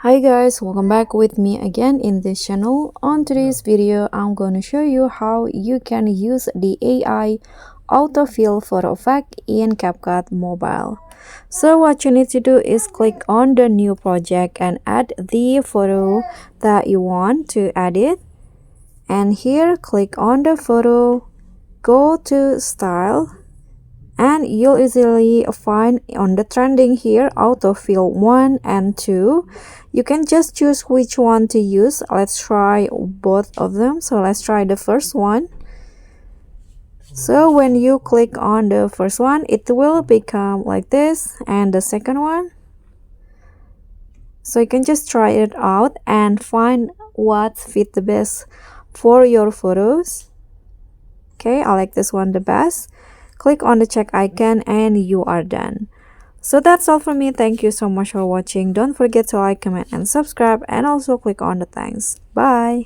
Hi guys, welcome back with me again in this channel. On today's video, I'm going to show you how you can use the AI autofill photo effect in CapCut mobile. So what you need to do is click on the new project and add the photo that you want to edit. And here, click on the photo, go to style, and you'll easily find on the trending here autofill 1 and 2. You can just choose which one to use. Let's try both of them. So let's try the first one. So when you click on the first one, it will become like this, and the second one. So you can just try it out and find what fit the best for your photos. Okay, I like this one the best. Click on the check icon and you are done. So that's all from me. Thank you so much for watching. Don't forget to like, comment, and subscribe, and also click on the thanks. Bye.